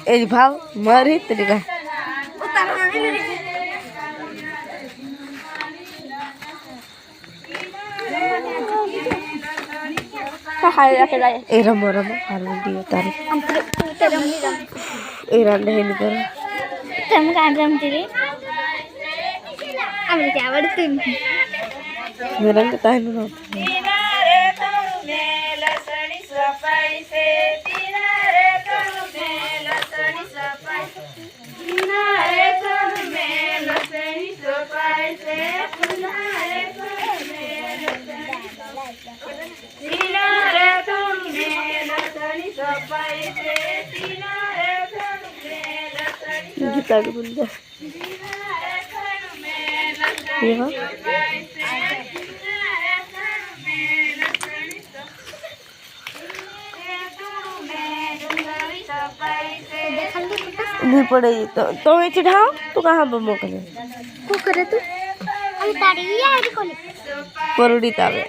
ए भाव मरी तरीका ए रमो रमो हालो दियो तारे ए रंडे हेली कर तम का रमती आम्ही ते आवडते रंग काय नो गीता बोल जा नहीं पड़े तो ये चिढ़ाओ तू कहाँ बमो करे को करे तू हम ताड़ी यार कोली परुड़ी तावे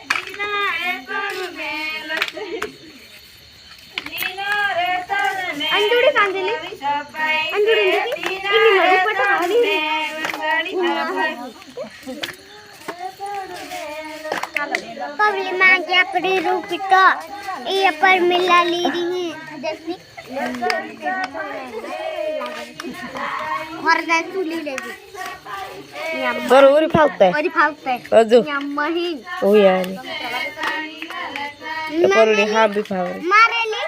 अंजुड़ी कांदेली अंजुड़ी देखी इन्हीं मरे पटा हाली पबली मां के अपनी रूपी तो ये पर मिला ली रही है देखनी और दाई तू ली लेगी बरोबर फावताय और फावताय अजू या महीन हो यार परुड़ी हाँ भी फावर मारेली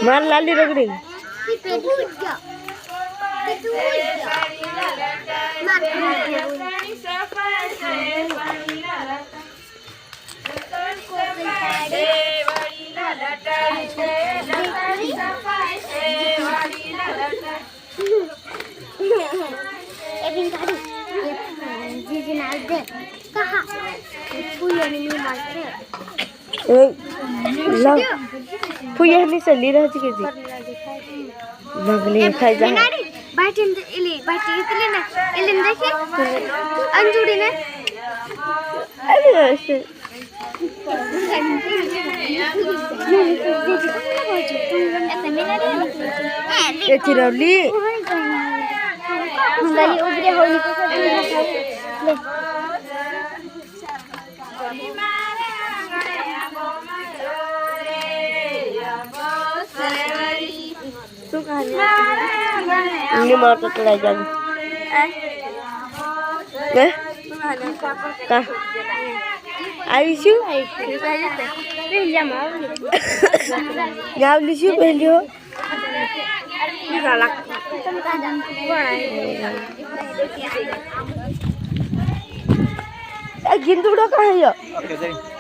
मार लाली रगड़ी फुया नहीं चली रहा जी के मगले खाई जा बैठे इली बैठे इतने ना इलिन देखी अंजुड़ी ने अरे ऐसे ये चिरौली गली उगरे होली को ले तू कहाँ नहीं मार तो चला जा क्या कहाँ आयुषु गावलीशु पहली हो गिंदुड़ो कहाँ है यो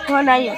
फोन आयो